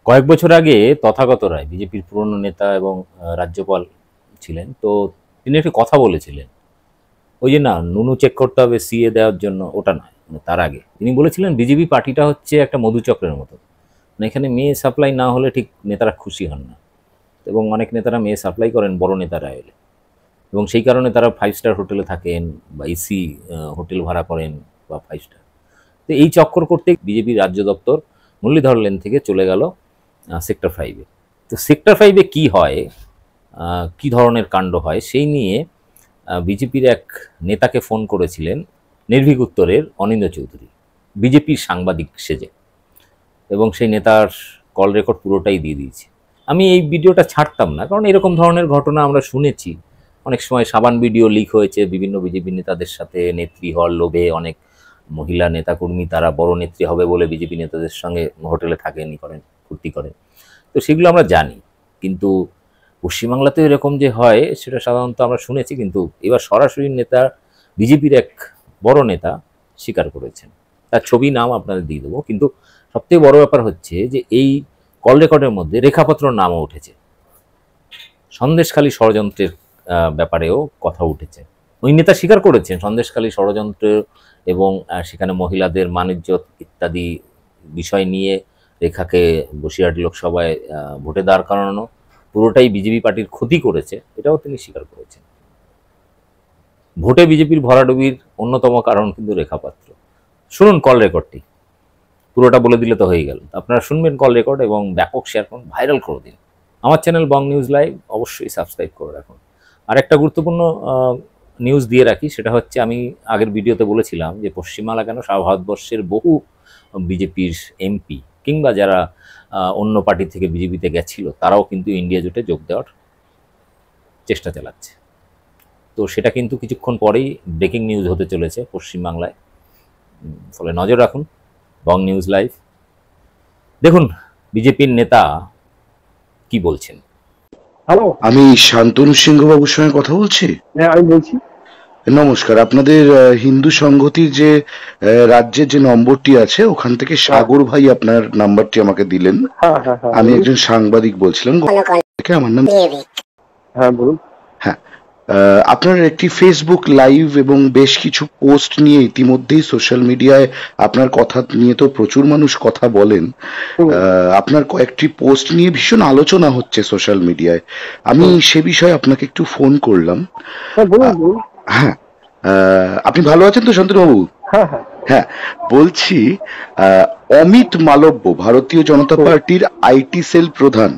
কয়েক বছর আগে তথাগত রায় বিজেপির পুরনো নেতা এবং রাজ্যপাল ছিলেন। তো তিনি একটি কথা বলেছিলেন, ওই যে না নুনু চেক করতে হবে সিএ দেওয়ার জন্য, ওটা নয়, তার আগে তিনি বলেছিলেন বিজেপি পার্টিটা হচ্ছে একটা মধুচক্রের মতো, মানে এখানে মেয়ে সাপ্লাই না হলে ঠিক নেতারা খুশি হন না। এবং অনেক নেতারা মেয়ে সাপ্লাই করেন বড় নেতারা এলে, এবং সেই কারণে তারা 5 স্টার হোটেলে থাকেন বা এসি হোটেল ভাড়া করেন বা 5 স্টার। তো এই চক্কর করতে বিজেপির রাজ্য দপ্তর মুরলীধর লেন থেকে চলে গেল সেক্টর 5-এ। তো সেক্টর 5-এ কী হয়, কী ধরনের কাণ্ড হয় সেই নিয়ে বিজেপির এক নেতাকে ফোন করেছিলেন নির্ভীক উত্তরের অনিন্দ্য চৌধুরী, বিজেপির সাংবাদিক সেজে, এবং সেই নেতার কল রেকর্ড পুরোটাই দিয়ে দিয়েছে। আমি এই ভিডিওটা ছাড়তাম না, কারণ এরকম ধরনের ঘটনা আমরা শুনেছি অনেক সময়। সাবান ভিডিও লিক হয়েছে বিভিন্ন বিজেপি নেতাদের সাথে, নেত্রী হওয়ার লোভে অনেক মহিলা নেতাকর্মী তারা বড় নেত্রী হবে বলে বিজেপি নেতাদের সঙ্গে হোটেলে থাকেনি, করেন, ফুর্তি করেন। তো সেগুলো আমরা জানি, কিন্তু পশ্চিমবাংলাতেও এরকম যে হয় সেটা সাধারণত আমরা শুনেছি, কিন্তু এবার সরাসরি নেতা, বিজেপির এক বড় নেতা স্বীকার করেছেন। তার ছবি নাম আপনাদের দিয়ে দেবো। কিন্তু সবথেকে বড় ব্যাপার হচ্ছে যে এই কল রেকর্ডের মধ্যে রেখাপত্র নামও উঠেছে, সন্দেশখালী ষড়যন্ত্রের ব্যাপারেও কথা উঠেছে। ওই নেতা স্বীকার করেছেন সন্দেশখালী ষড়যন্ত্র এবং সেখানে মহিলাদের মানিজ্যত ইত্যাদি বিষয় নিয়ে রেখাকে বসিরহাট লোকসভায় ভোটে দাঁড় করানো পুরোটাই বিজেপি পার্টির ক্ষতি করেছে, এটাও তিনি স্বীকার করেছেন। ভোটে বিজেপির ভরাডুবির অন্যতম কারণ কিন্তু রেখাপাত্র। শুনুন কল রেকর্ডটি, পুরোটা বলে দিলে তো হয়ে গেল। আপনারা শুনবেন কল রেকর্ড এবং ব্যাপক শেয়ার করুন, ভাইরাল করে দিন। আমার চ্যানেল বং নিউজ লাইভ অবশ্যই সাবস্ক্রাইব করে রাখুন। আর একটা গুরুত্বপূর্ণ নিউজ দিয়ে রাখি, সেটা হচ্ছে আমি আগের ভিডিওতে বলেছিলাম যে পশ্চিমবাংলা কেন সারা ভারতবর্ষের বহু বিজেপির এমপি কিংবা যারা অন্য পার্টি থেকে বিজেপিতে গেছিল তারাও কিন্তু ইন্ডিয়া জোটে যোগ দেওয়ার চেষ্টা চালাচ্ছে। তো সেটা কিন্তু কিছুক্ষণ পরেই ব্রেকিং নিউজ হতে চলেছে পশ্চিমবাংলায়, ফলে নজর রাখুন বং নিউজ লাইভ। দেখুন বিজেপির নেতা কি বলছেন। হ্যালো, আমি শান্তনু সিংহ বাবুর সঙ্গে কথা বলছি। হ্যাঁ আমি বলছি। নমস্কার, আপনাদের হিন্দু সংহতির যে রাজ্যের যে নম্বরটি আছে ওখান থেকে সাগর ভাই আপনার নাম্বারটি আমাকে দিলেন। হ্যাঁ হ্যাঁ হ্যাঁ আমি একজন সাংবাদিক বলছিলাম, আমার নাম। হ্যাঁ বলুন। হ্যাঁ, আপনার একটি ফেসবুক লাইভ এবং বেশ কিছু পোস্ট নিয়ে ইতিমধ্যেই সোশ্যাল মিডিয়ায় আপনার কথা নিয়ে তো প্রচুর মানুষ কথা বলেন। আপনার কয়েকটি পোস্ট নিয়ে ভীষণ আলোচনা হচ্ছে সোশ্যাল মিডিয়ায়। আমি সে বিষয়ে আপনাকে একটু ফোন করলাম। হ্যাঁ, আপনি ভালো আছেন তো শান্তনুবাবু? হ্যাঁ হ্যাঁ হ্যাঁ, বলছি অমিত মালব্য ভারতীয় জনতা পার্টির আইটি সেল প্রধান,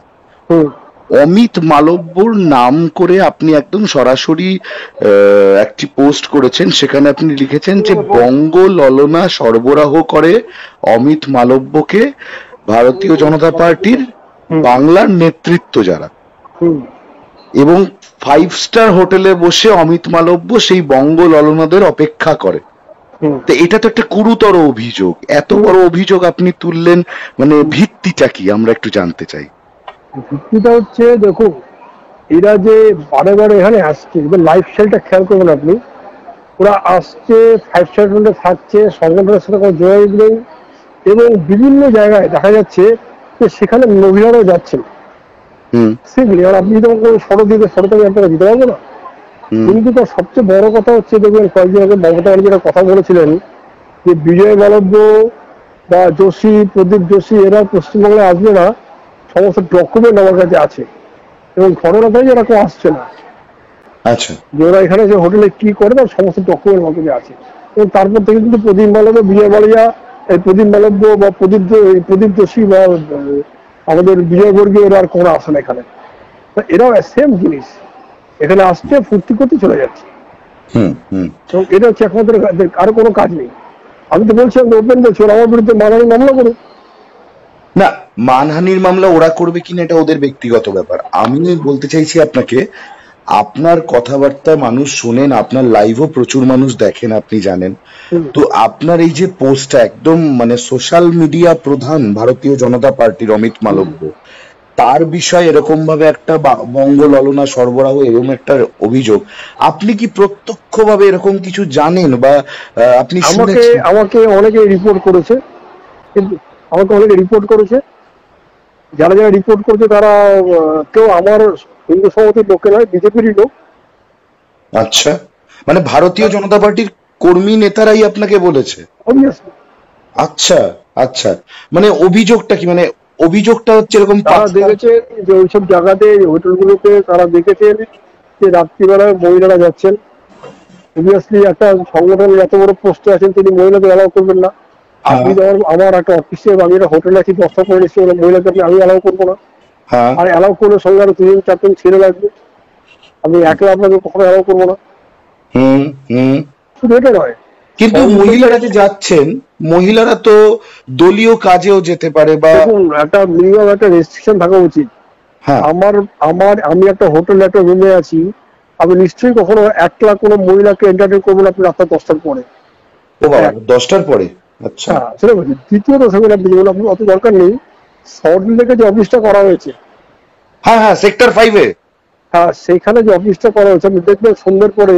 অমিত মালব্যর নাম করে আপনি একদম সরাসরি একটি পোস্ট করেছেন। সেখানে আপনি লিখেছেন যে বঙ্গ ললনা সরবরাহ করে অমিত মালব্যকে ভারতীয় জনতা পার্টির বাংলার নেতৃত্ব যারা, এবং 5 স্টার হোটেলে বসে অমিত মালব্য সেই বঙ্গ ললনাদের অপেক্ষা করে। তো এটা তো একটা গুরুতর অভিযোগ। এত বড় অভিযোগ আপনি তুললেন, মানে ভিত্তিটা কি আমরা একটু জানতে চাই। ভিত্তিটা হচ্ছে, দেখুন এরা যে বারে বারে এখানে আসছে, এবার লাইফস্টাইলটা খেয়াল করবেন আপনি। ওরা আসছে 5 স্টার হোটেলে থাকছে, সংগঠনের সাথে কোনো যোগাযোগ নেই, এবং বিভিন্ন জায়গায় দেখা যাচ্ছে যে সেখানে মহিলারাও যাচ্ছেন সিম্পলি। আর আপনি যখন কোনো ফটো দিতে ফটোতে আপনারা দিতে পারবো না। কিন্তু তার সবচেয়ে বড় কথা হচ্ছে, দেখবেন কয়েকদিন আগে মমতা ব্যানার্জি কথা বলেছিলেন যে বিজয় মালব্য বা যোশী, প্রদীপ যোশী এরা পশ্চিমবাংলায় আসবে না, সমস্ত ডকুমেন্ট আমার কাছে আছে। এবং ঘটনাটাই এরা কেউ আসছে না। আচ্ছা, যে ওরা এখানে যে হোটেলে কি করে তার সমস্ত ডকুমেন্ট আমার কাছে আছে। এবং তারপর থেকে কিন্তু প্রদীপ মালব্য, বিজয় মালিয়া, এই প্রদীপ মালব্য বা প্রদীপ যোশী বা আমাদের বিজয়বর্গীয় এরা আর কোনো আসে না এখানে। এরাও সেম জিনিস, এখানে আসছে ফুর্তি করতে চলে যাচ্ছে। এবং এটা হচ্ছে একমাত্র, আরো কোনো কাজ নেই। আমি তো বলছি আমি ওপেন বলছি, ওরা আমার বিরুদ্ধে মানহানি মামলা করুক। না, মানহানির মামলা ওরা করবে কিনা এটা ওদের ব্যক্তিগত ব্যাপার। আমি বলতে চাইছি আপনাকে, আপনার কথাবার্তা মানুষ শোনেন, আপনার লাইভও প্রচুর মানুষ দেখেন, আপনি জানেন। তো আপনার এই যে পোস্টটা একদম মানে সোশ্যাল মিডিয়া প্রধান ভারতীয় জনতা পার্টির অমিত মালব্য, তার বিষয়ে এরকম ভাবে একটা বঙ্গ ললনা সরবরাহ এরকম একটা অভিযোগ, আপনি কি প্রত্যক্ষভাবে এরকম কিছু জানেন বা আপনি আমাকে অনেকে রিপোর্ট করেছে, কিন্তু আমাকে অনেকে রিপোর্ট করেছে, যারা যারা রিপোর্ট করছে তারা কেউ আমার হিন্দু সমিতির লোকে নয়, বিজেপিরই লোক। আচ্ছা, মানে ভারতীয় জনতা পার্টির কর্মী নেতারাই আপনাকে বলেছে? Obviously, আচ্ছা আচ্ছা, মানে অভিযোগটা কি, মানে অভিযোগটা হচ্ছে এরকম তারা দেখেছে যে ওইসব জায়গাতে হোটেলগুলোতে তারা দেখেছেন যে রাত্রিবেলায় মহিলারা যাচ্ছেন। অবভিয়াসলি একটা সংগঠনের এত বড় পোস্টে আছেন, তিনি মহিলাদের অ্যালাউ করবেন না। আপনি যেমন আমার একটা অফিসে আমি একটা হোটেলে আছি, 10টা করে নিচ্ছি, মহিলাকে আমি অ্যালাউ করবো না। হ্যাঁ, আর অ্যালাউ করলে সঙ্গে আরো 3-4জন ছেলে লাগবে, আমি একলা আপনাকে কখনো অ্যালাউ করবো না। হুম হুম। শুধু এটা নয়, কিন্তু মহিলারা যে যাচ্ছেন, মহিলারা তো দলীয় কাজেও যেতে পারে বা দেখুন একটা মিনিমাম একটা রেস্ট্রিকশন থাকা উচিত। হ্যাঁ, আমি একটা হোটেলে একটা রুমে আছি, আমি নিশ্চয়ই কখনো একলা কোনো মহিলাকে এন্টারটেইন করবো না আপনি রাত 10টার পরে। ও বাবা, 10টার পরে? আচ্ছা, হ্যাঁ, সেটা বলছি। দ্বিতীয়ত সেখানে আপনি যেগুলো আপনি অত দরকার নেই, সাউথ থেকে যে অফিসটা করা হয়েছে, হ্যাঁ হ্যাঁ, সেক্টর 5-এ। হ্যাঁ সেখানে যে অফিসটা করা হয়েছে, আপনি দেখবেন সন্ধ্যের পরে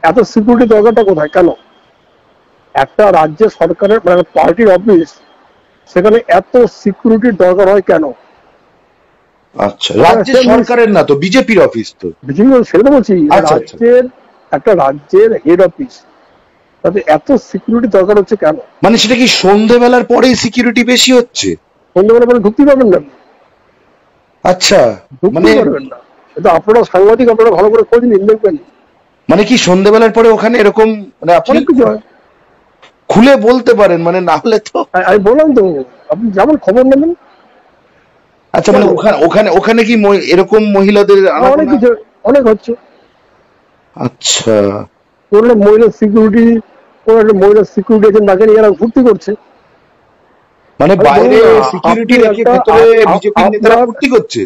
এত সিকিউরিটি দরকারটা কোথায়, কেন? একটা রাজ্যের সরকারের মানে পার্টির অফিস, সেখানে এত সিকিউরিটির দরকার হয় কেন? আচ্ছা, রাজ্য সরকারের না তো, বিজেপির অফিস তো। বিজেপি সেটা বলছি, আচ্ছা, আচ্ছা। একটা রাজ্যের হেড অফিস, তাতে এত সিকিউরিটি দরকার হচ্ছে কেন? মানে সেটা কি সন্ধেবেলার পরেই সিকিউরিটি বেশি হচ্ছে? সন্ধ্যেবেলা পরে ঢুকতে পারবেন না, আচ্ছা, মানে ঢুকতে পারবেন না। এটা আপনারা সাংবাদিক, আপনারা ভালো করে খোঁজ নিন, দেখবেন মানে কি সন্ধেবেলার পরে ওখানে এরকম, মানে আপনি অনেক কিছু হয়। খুলে বলতে পারেন, মানে না হলে তো। আমি বললাম তো, আপনি যেমন খবর নেবেন। আচ্ছা, মানে ওখানে ওখানে ওখানে কি এরকম মহিলাদের অনেক আনাগোনা? কিছু অনেক হচ্ছে। আচ্ছা, কোন একটা মহিলার সিকিউরিটি, কোন একটা মহিলার সিকিউরিটি এজেন্ট তাকে নিয়ে এরা ফুর্তি করছে। মানে আমি বাইরে বলুন না, সিকিউরিটি আপনি রেখে একটা ভেতরে বিজেপি নেতারা আপনার ফুর্তি করছে?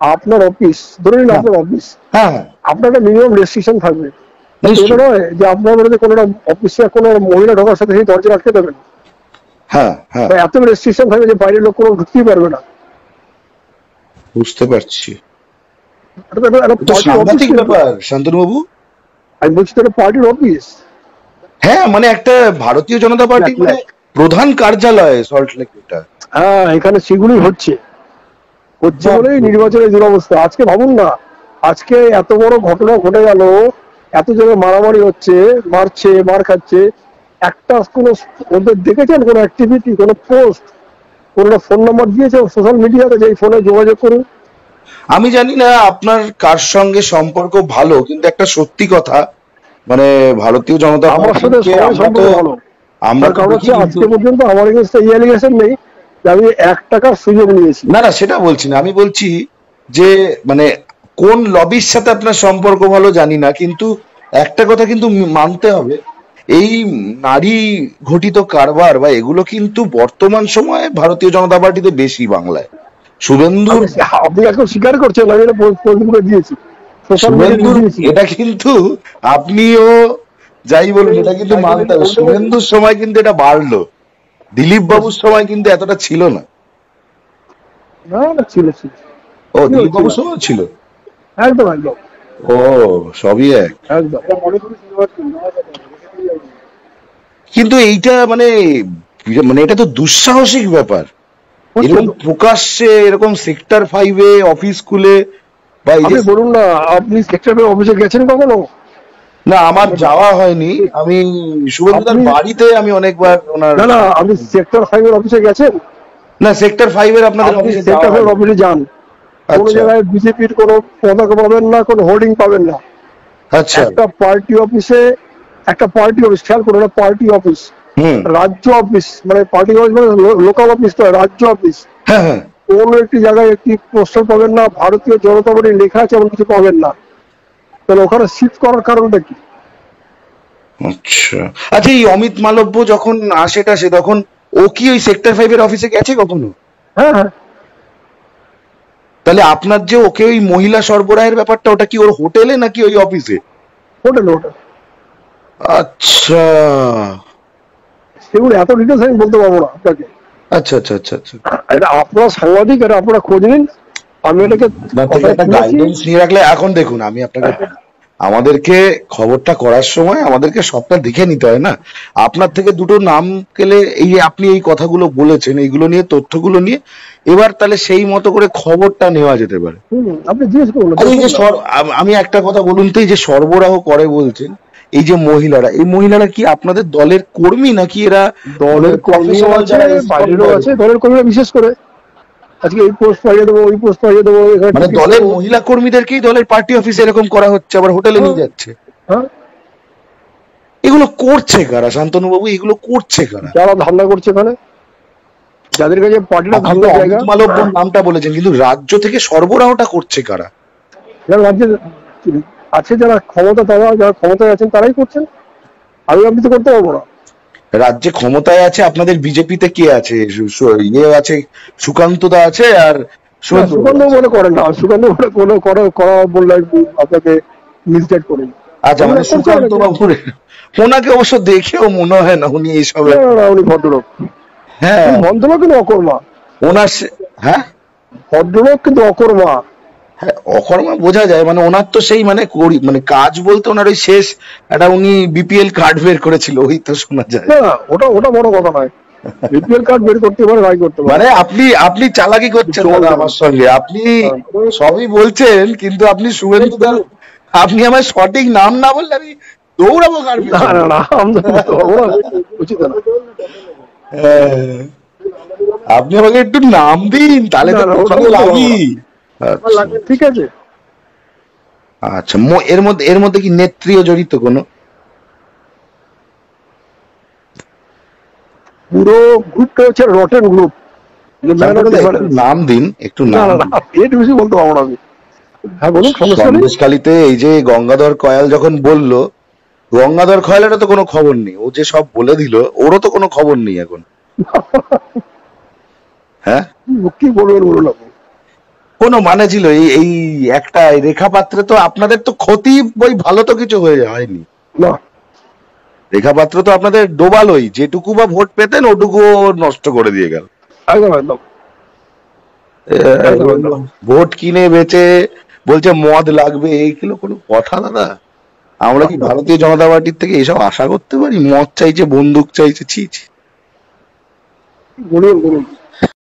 আপনার অফিস, ধরে নিন আপনার অফিস, হ্যাঁ হ্যাঁ, আপনার একটা মিনিমাম রেস্ট্রিকশন থাকবে। নিশ্চয়ই। এটা নয় যে আপনার মধ্যে কোনো অফিসে কোনো মহিলা ঢোকার সাথে সেই দরজা আটকে দেবেন, হ্যাঁ হ্যাঁ, বা এত রেস্ট্রিকশন থাকবে যে বাইরের লোক কোনো ঢুকতেই পারবে না। বুঝতে পারছি। এটা তো একটা তো পার্টির অফিস। সাংঘাতিক ব্যাপার শান্তনু বাবু। আমি বলছি তো একটা পার্টির অফিস। হ্যাঁ, মানে একটা ভারতীয় জনতা পার্টি মানে প্রধান কার্যালয় সল্ট লেক এটা। হ্যাঁ, এখানে সেগুলোই হচ্ছে বলেই নির্বাচনের দুরবস্থা। আজকে ভাবুন না, আজকে এত বড় ঘটনা ঘটে গেল, এত জায়গায় মারামারি হচ্ছে, মারছে, মার খাচ্ছে, একটা কোনো ওদের দেখেছেন কোনো অ্যাক্টিভিটি, কোনো পোস্ট, কোনো ফোন নাম্বার দিয়েছে সোশ্যাল মিডিয়াতে যে এই ফোনে যোগাযোগ করুন? আমি জানি না আপনার কার সঙ্গে সম্পর্ক ভালো, কিন্তু একটা সত্যি কথা, মানে ভারতীয় জনতা আমার সাথে পার্টিকে সবাই আমরা তো সম্পর্ক ভালো। আমরা তার কারণ দেখি হচ্ছে কিন্তু। আজকে পর্যন্ত আমার কাছে এই অ্যালিগেশন নেই যে আমি 1 টাকার সুযোগ নিয়েছি। না না, সেটা বলছি না, আমি বলছি যে মানে কোন লবির সাথে আপনার সম্পর্ক ভালো জানি না, কিন্তু একটা কথা কিন্তু মানতে হবে, এই নারী ঘটিত কারবার বা এগুলো কিন্তু বর্তমান সময়ে ভারতীয় জনতা পার্টিতে বেশি বাংলায়। শুভেন্দুর আপনি এখন স্বীকার করছেন আমি এটা পোস্ট করে দিয়েছি, সোশ্যাল মিডিয়াতে শুভেন্দুর দিয়েছি। এটা কিন্তু আপনিও যাই বলুন, এটা কিন্তু মানতে হবে, শুভেন্দুর সময় কিন্তু এটা বাড়লো, দিলীপ বাবুর সময় কিন্তু এতটা ছিল না। না না, ছিল ছিল, ও, দিলীপ বাবুর সময় ছিল? একদম একদম ও, সবই এক। একদম। কিন্তু এইটা মানে মানে এটা তো দুঃসাহসিক ব্যাপার, এরকম প্রকাশ্যে এরকম সেক্টর 5-এ অফিস খুলে বা এই যে। আপনি বলুন না, আপনি সেক্টরের অফিসে গেছেন কখনো? না, আমার যাওয়া হয়নি, আমি শুভেন্দুদার বাড়িতে আমি অনেকবার ওনার। না না, আপনি সেক্টর 5-এর অফিসে গেছেন? না, সেক্টর 5-এর আপনাদের আপনি অফিসে সেক্টর যাওয়া 5-এর হয়নি। অফিসে যান, কোনো আচ্ছা জায়গায় বিজেপির কোনো পতাকা পাবেন না, কোনো হোর্ডিং পাবেন না। আচ্ছা, একটা পার্টি অফিসে, একটা পার্টি অফিস, খেয়াল করুন, পার্টি অফিস, হুম, রাজ্য অফিস, মানে পার্টি অফিস মানে লোকাল অফিস নয়, রাজ্য অফিস। হ্যাঁ হ্যাঁ, কোনো একটি জায়গায় একটি পোস্টার পাবেন না ভারতীয় জনতা পার্টি লেখা আছে এমন কিছু পাবেন না। তাহলে ওখানে শিফট করার কারণটা কি? আচ্ছা আচ্ছা, এই অমিত মালব্য যখন আসে তখন ও কি ওই সেক্টর 5-এর অফিসে গেছে কখনো? হ্যাঁ হ্যাঁ, তাহলে আপনার যে ওকে ওই মহিলা সরবরাহের ব্যাপারটা, ওটা কি ওর হোটেলে নাকি ওই অফিসে? Hotel hotel. আচ্ছা সেগুলো এত ডিটেলস আমি বলতে পারবো না আপনাকে। আচ্ছা আচ্ছা আচ্ছা আচ্ছা, এটা আপনারা সাংবাদিক, এটা আপনারা খোঁজ নিন। আমি এটাকে না, থেকে একটা গাইডেন্স নিয়ে রাখলে। এখন দেখুন, আমি আপনাকে আমাদেরকে খবরটা করার সময় আমাদেরকে সবটা দেখে নিতে হয় না। আপনার থেকে দুটো নাম পেলে, এই যে আপনি এই কথাগুলো বলেছেন, এইগুলো নিয়ে, তথ্যগুলো নিয়ে এবার তাহলে সেই মতো করে খবরটা নেওয়া যেতে পারে। আপনি জিজ্ঞেস করুন। আর এই যে আমি একটা কথা বলুন তো, এই যে সরবরাহ করে বলছেন, এই যে মহিলারা, এই মহিলারা কি আপনাদের দলের কর্মী নাকি এরা দলের কর্মীও আছে, বাইরেরও আছে। দলের কর্মীরা বিশেষ করে আজকে এই পোস্ট পাইয়ে দেবো, ওই পোস্ট পাইয়ে দেবো, মানে দলের মহিলা কর্মীদেরকেই দলের পার্টি অফিসে এরকম করা হচ্ছে, আবার হোটেলে নিয়ে যাচ্ছে? হ্যাঁ, এগুলো করছে কারা শান্তনু বাবু? এগুলো করছে কারা? যারা ধান্দা করছে এখানে, যাদের কাছে পার্টিটা আপনি ধান্দা জায়গা। অমিত মালব্যর নামটা বলেছেন, কিন্তু রাজ্য থেকে সরবরাহটা করছে কারা? যারা রাজ্যে আছে, যারা ক্ষমতা, যারা ক্ষমতায় আছেন তারাই করছেন। আমি তো করতে পারবো না। রাজ্যে ক্ষমতায় আছে আপনাদের বিজেপিতে কে আছে? ইয়ে আছে, সুকান্ত দা আছে, আর সুকান্ত মনে করেন না, সুকান্ত মনে করা বললে আপনাকে মিসগাইড করেন। আচ্ছা, মানে সুকান্ত বাবু, ওনাকে অবশ্য দেখেও মনে হয় না উনি এইসব। উনি ভদ্রলোক। হ্যাঁ, ভদ্রলোক কিন্তু অকর্মা। ওনার হ্যাঁ, ভদ্রলোক কিন্তু অকর্মা। হ্যাঁ, অকর্মা বোঝা যায়। মানে ওনার তো সেই মানে কাজ বলতে ওনার ওই শেষ একটা উনি বিপিএল কার্ড বের করেছিল, ওই তো শোনা যায়। না, ওটা বড় কথা নয়। বিপিএল কার্ড বের করতে পারে, রাই করতে পারে। মানে আপনি চালাকি করছেন দাদা আমার সঙ্গে। আপনি সবই বলছেন, কিন্তু আপনি শুভেন্দুদার, আপনি আমার সঠিক নাম না বললে আমি দৌড়াবো কার পিছনে? না, আমি তো বুঝতে পারবো না, উচিত না। আপনি আমাকে একটু নাম দিন, তাহলে তো কোথাও লাগি। ঠিক আছে। আচ্ছা, এর মধ্যে কি নেত্রীও জড়িত কোনো? পুরো গ্রুপটা হচ্ছে রটেন গ্রুপ। নাম দিন, একটু নাম। এর বেশি বলতে পারবো না আমি। হ্যাঁ বলুন। সন্দেশখালীতে এই যে গঙ্গাধর কয়াল যখন বললো, গঙ্গাধর কয়ালেরও তো কোনো খবর নেই। ও যে সব বলে দিল, ওরও তো কোনো খবর নেই এখন। হ্যাঁ, কি বলবেন বলুন আপনি? কোনো মানে ছিল? এই একটা রেখা পাত্রে তো আপনাদের তো ক্ষতি, ওই ভালো তো কিছু হয়নি না। রেখা পাত্র তো আপনাদের ডোবালোই, যেটুকু বা ভোট পেতেন ওটুকু নষ্ট করে দিয়ে গেল। একদম একদম। ভোট কিনে বেচে বলছে মদ লাগবে, এইগুলো কোনো কথা দাদা? আমরা কি ভারতীয় জনতা পার্টির থেকে এসব আশা করতে পারি? মদ চাইছে, বন্দুক চাইছে, ছি ছি। বলুন বলুন।